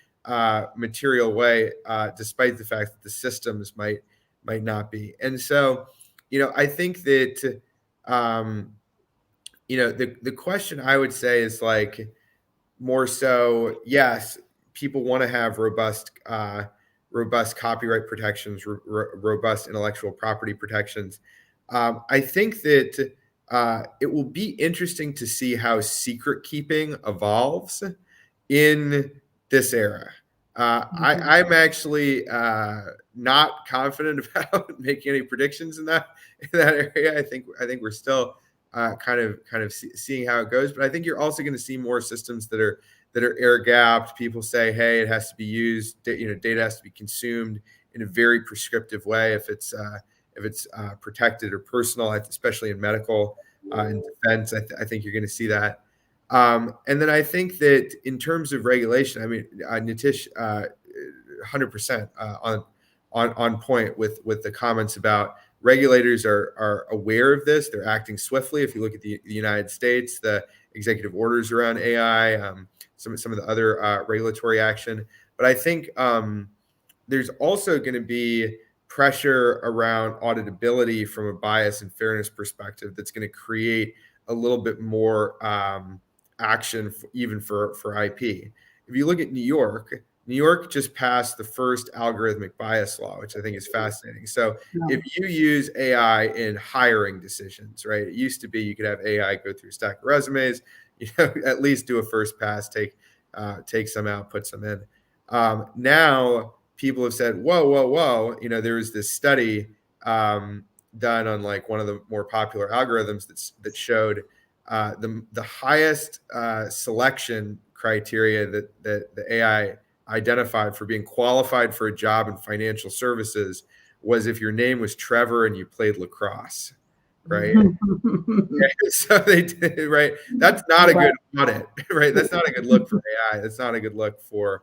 material way, despite the fact that the systems might not be. And so, I think that the question I would say is like more so, yes, people want to have robust copyright protections, robust intellectual property protections. I think that it will be interesting to see how secret keeping evolves in this era. I'm actually not confident about making any predictions in that area. I think we're still kind of seeing how it goes, but I think you're also going to see more systems that are air gapped. People say, hey, it has to be used. Data has to be consumed in a very prescriptive way if it's protected or personal, especially in medical and defense. I think you're going to see that. And then I think that in terms of regulation, I mean, Nitish, 100% on point with the comments about regulators are aware of this. They're acting swiftly. If you look at the United States, the executive orders around AI, some of the other regulatory action. But I think there's also going to be pressure around auditability from a bias and fairness perspective that's going to create a little bit more action even for IP. If you look at New York just passed the first algorithmic bias law, which I think is fascinating. So if you use AI in hiring decisions, right? It used to be you could have AI go through a stack of resumes, at least do a first pass, take some out, put some in. Now people have said, whoa, there was this study done on like one of the more popular algorithms that showed the highest selection criteria that the AI identified for being qualified for a job in financial services was if your name was Trevor and you played lacrosse, right? So they did, right? That's not a good audit, right? That's not a good look for AI. That's not a good look for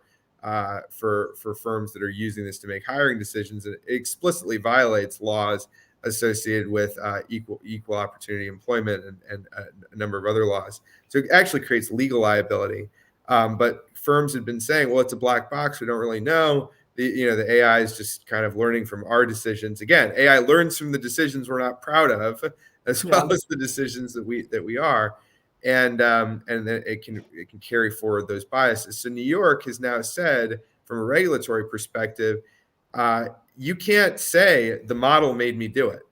firms that are using this to make hiring decisions. It explicitly violates laws associated with equal opportunity employment and a number of other laws. So it actually creates legal liability. But firms have been saying, well, it's a black box. We don't really know. The AI is just kind of learning from our decisions. Again, AI learns from the decisions we're not proud of, as well as the decisions that we are, and then it can carry forward those biases. So New York has now said, from a regulatory perspective, you can't say the model made me do it,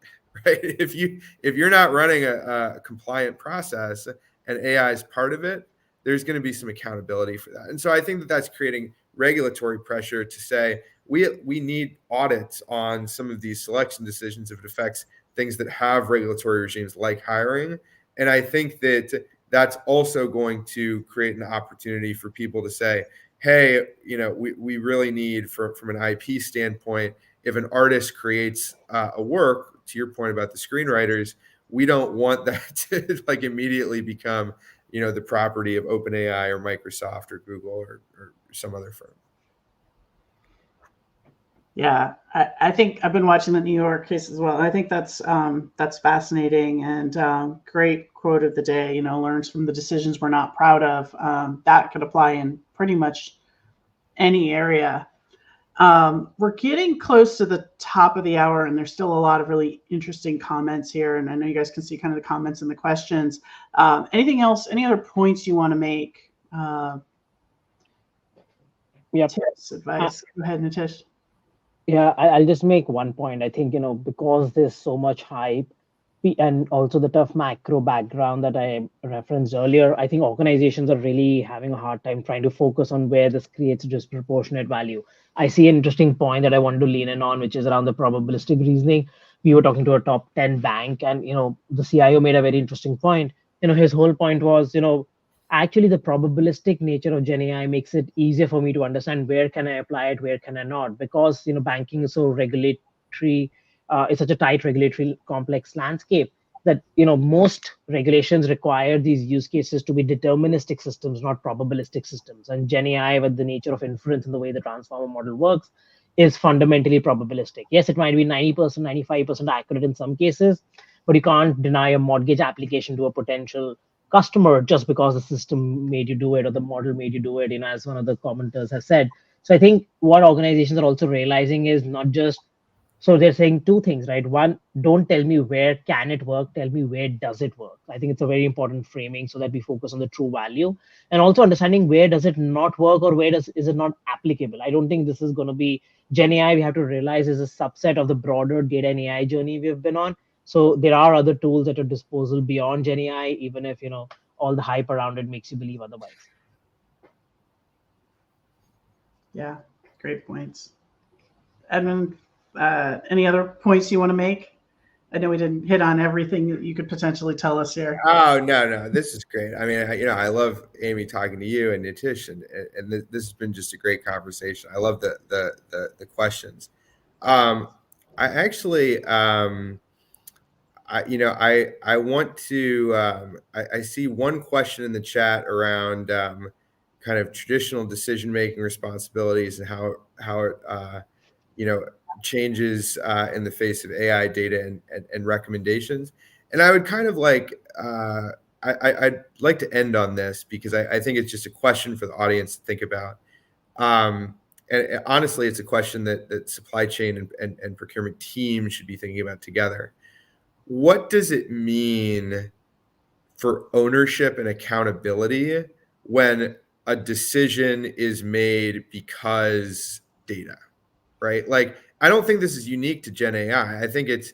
right? If you're not running a compliant process and AI is part of it, there's going to be some accountability for that. And so I think that that's creating regulatory pressure to say we need audits on some of these selection decisions if it affects things that have regulatory regimes like hiring. And I think that that's also going to create an opportunity for people to say, hey, we really need, from an IP standpoint, if an artist creates a work, to your point about the screenwriters, we don't want that to like immediately become the property of OpenAI or Microsoft or Google or some other firm. Yeah, I think I've been watching the New York case as well. I think that's fascinating and great quote of the day. You know, learns from the decisions we're not proud of. That could apply in pretty much any area. We're getting close to the top of the hour, and there's still a lot of really interesting comments here. And I know you guys can see kind of the comments and the questions. Anything else? Any other points you want to make? Yep. Tips, advice? Go ahead, Nitish. Yeah, I'll just make one point. I think, because there's so much hype and also the tough macro background that I referenced earlier, I think organizations are really having a hard time trying to focus on where this creates disproportionate value. I see an interesting point that I wanted to lean in on, which is around the probabilistic reasoning. We were talking to a top 10 bank, and the CIO made a very interesting point. His whole point was, actually the probabilistic nature of Gen AI makes it easier for me to understand where can I apply it, where can I not, because banking is so regulatory, it's such a tight regulatory complex landscape that most regulations require these use cases to be deterministic systems, not probabilistic systems. And Gen AI, with the nature of inference and the way the transformer model works, is fundamentally probabilistic. Yes, it might be 90%, 95% accurate in some cases, but you can't deny a mortgage application to a potential customer just because the system made you do it or the model made you do it, as one of the commenters has said. So I think what organizations are also realizing is not just, so they're saying two things, right? One, don't tell me where can it work, tell me where does it work. I think it's a very important framing so that we focus on the true value, and also understanding where does it not work or where is it not applicable. I don't think this is going to be Gen AI, we have to realize, is a subset of the broader data and AI journey we've been on. So there are other tools at your disposal beyond Gen AI, even if all the hype around it makes you believe otherwise. Yeah, great points. Edmund, any other points you want to make? I know we didn't hit on everything that you could potentially tell us here. Oh, no, this is great. I mean, I love Amy talking to you and Nitish, and this has been just a great conversation. I love the questions. I actually, I want to. I see one question in the chat around kind of traditional decision making responsibilities and how it changes in the face of AI data and recommendations. And I would kind of like I'd like to end on this because I think it's just a question for the audience to think about. And honestly, it's a question that supply chain and procurement teams should be thinking about together. What does it mean for ownership and accountability when a decision is made because data, right? Like, I don't think this is unique to Gen AI. I think it's,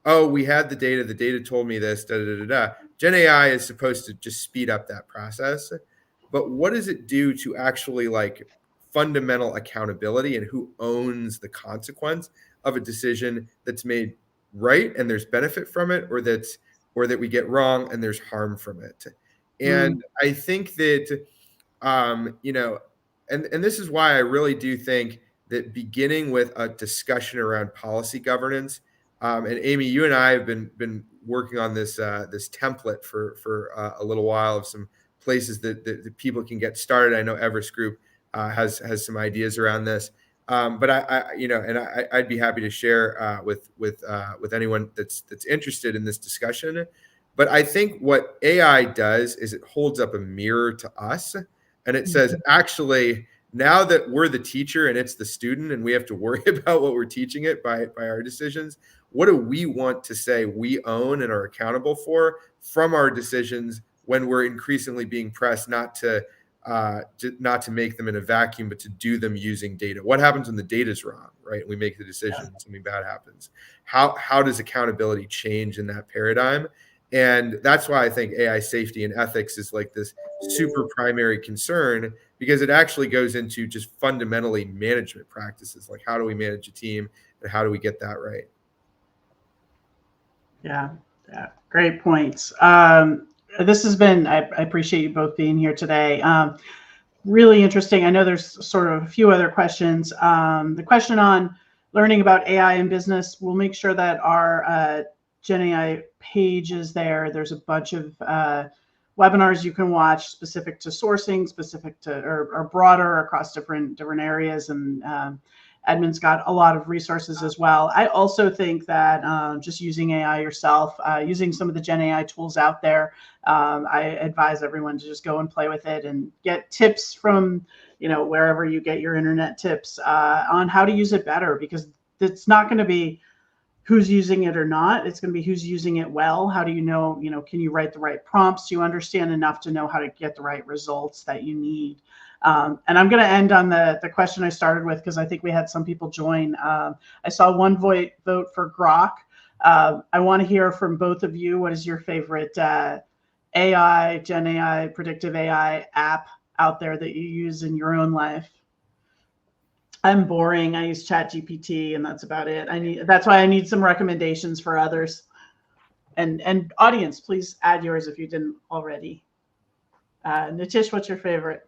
oh, we had the data told me this, da da da da. Gen AI is supposed to just speed up that process. But what does it do to actually like fundamental accountability and who owns the consequence of a decision that's made right and there's benefit from it, or that we get wrong and there's harm from it? And I think that and this is why I really do think that beginning with a discussion around policy governance, and Amy, you and I have been working on this template for a little while of some places that people can get started. I know Everest Group has some ideas around this, but I'd be happy to share with anyone that's interested in this discussion. But I think what AI does is it holds up a mirror to us, and it says, actually, now that we're the teacher and it's the student, and we have to worry about what we're teaching it by our decisions, what do we want to say we own and are accountable for from our decisions when we're increasingly being pressed not to make them in a vacuum, but to do them using data? What happens when the data's wrong, right? We make the decision, something bad happens. How does accountability change in that paradigm? And that's why I think AI safety and ethics is like this super primary concern, because it actually goes into just fundamentally management practices. Like, how do we manage a team and how do we get that right? Yeah, great points. This has been, I appreciate you both being here today. Really interesting. I know there's sort of a few other questions. The question on learning about AI in business, we'll make sure that our Gen AI page is there. There's a bunch of webinars you can watch specific to sourcing, specific to or broader across different areas, and Edmund's got a lot of resources as well. I also think that just using AI yourself, using some of the Gen AI tools out there, I advise everyone to just go and play with it and get tips from, wherever you get your internet tips on how to use it better, because it's not going to be who's using it or not. It's going to be who's using it well. How do you know, can you write the right prompts? Do you understand enough to know how to get the right results that you need? And I'm going to end on the question I started with, because I think we had some people join. I saw one vote for Grok. I want to hear from both of you. What is your favorite AI, Gen AI, predictive AI app out there that you use in your own life? I'm boring. I use ChatGPT, and that's about it. That's why I need some recommendations for others. And audience, please add yours if you didn't already. Nitish, what's your favorite?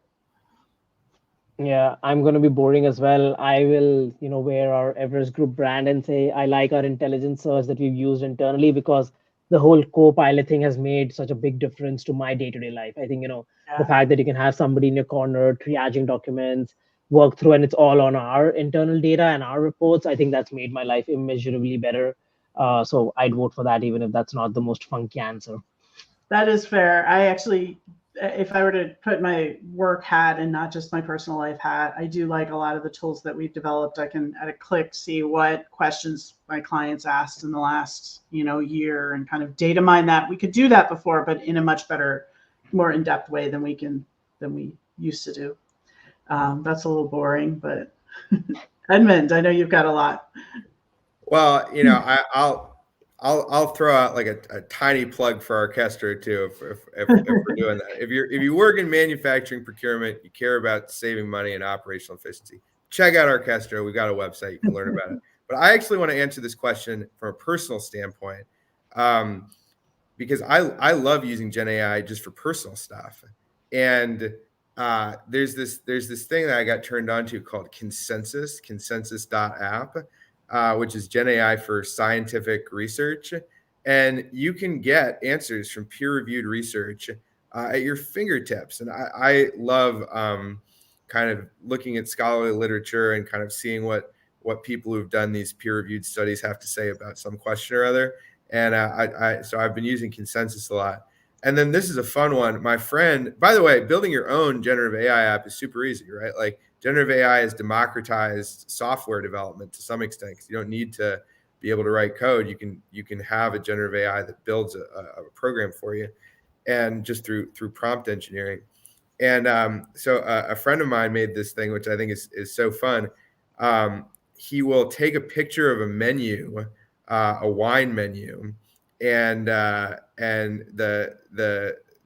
Yeah, I'm going to be boring as well. I will, wear our Everest Group brand and say I like our intelligence search that we've used internally, because the whole co-pilot thing has made such a big difference to my day-to-day life. I think, the fact that you can have somebody in your corner triaging documents, work through, and it's all on our internal data and our reports. I think that's made my life immeasurably better. So I'd vote for that, even if that's not the most funky answer. That is fair. I actually, if I were to put my work hat and not just my personal life hat, I do like a lot of the tools that we've developed. I can at a click see what questions my clients asked in the last, year, and kind of data mine that. We could do that before, but in a much better, more in-depth way than we used to do. That's a little boring, but Edmund, I know you've got a lot. Well, I'll throw out like a tiny plug for Orchestra too, if we're doing that. If you work in manufacturing procurement, you care about saving money and operational efficiency, check out Orchestra. We've got a website, you can learn about it. But I actually want to answer this question from a personal standpoint, because I love using Gen AI just for personal stuff. And there's this thing that I got turned on to called consensus.app. Which is Gen AI for scientific research. And you can get answers from peer-reviewed research at your fingertips. And I love kind of looking at scholarly literature and kind of seeing what people who've done these peer-reviewed studies have to say about some question or other. And so I've been using Consensus a lot. And then this is a fun one. My friend, by the way, building your own generative AI app is super easy, right? Like, generative AI has democratized software development to some extent, because you don't need to be able to write code. You can have a generative AI that builds a program for you, and just through prompt engineering. And so a friend of mine made this thing, which I think is so fun. He will take a picture of a menu, a wine menu, and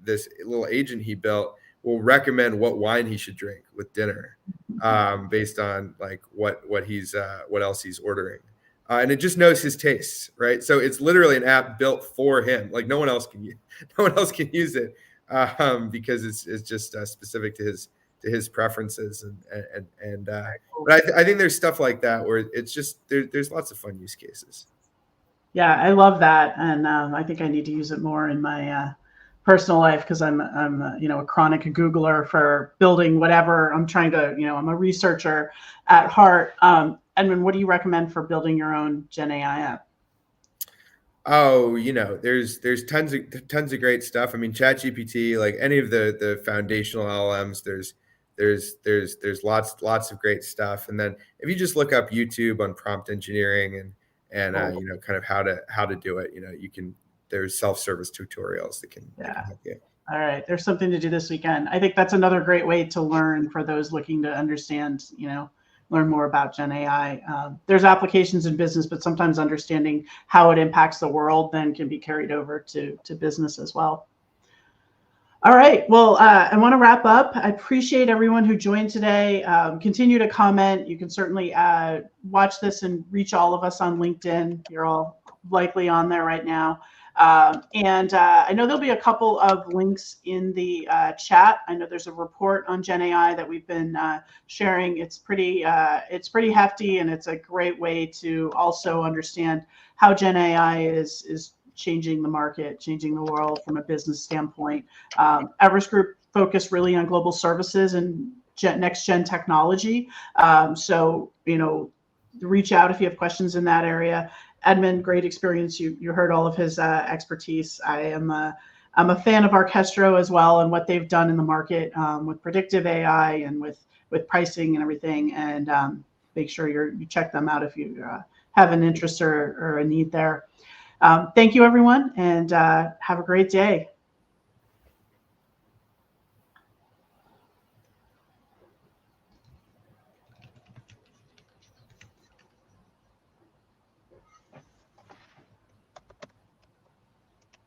this little agent he built will recommend what wine he should drink with dinner, based on like what else he's ordering, and it just knows his tastes, right? So it's literally an app built for him. Like no one else can use it, because it's just specific to his preferences, but I think there's stuff like that where it's just there's lots of fun use cases. Yeah, I love that, and I think I need to use it more in my personal life, because I'm a chronic Googler for building whatever I'm trying to. I'm a researcher at heart. Edmund, what do you recommend for building your own Gen AI app? Oh, there's tons of great stuff. I mean, ChatGPT, like any of the foundational LLMs, there's lots of great stuff. And then if you just look up YouTube on prompt engineering and kind of how to do it, there's self-service tutorials that can help you. All right, there's something to do this weekend. I think that's another great way to learn for those looking to understand, learn more about Gen AI. There's applications in business, but sometimes understanding how it impacts the world then can be carried over to business as well. All right, well, I want to wrap up. I appreciate everyone who joined today. Continue to comment. You can certainly watch this and reach all of us on LinkedIn. You're all likely on there right now. And I know there'll be a couple of links in the chat. I know there's a report on Gen AI that we've been sharing. It's pretty hefty, and it's a great way to also understand how Gen AI is changing the market, changing the world from a business standpoint. Everest Group focused really on global services and next gen technology. So reach out if you have questions in that area. Edmund, great experience. You heard all of his expertise. I'm a fan of Orchestro as well and what they've done in the market with predictive AI and with pricing and everything. And make sure you check them out if you have an interest or a need there. Thank you, everyone, and have a great day.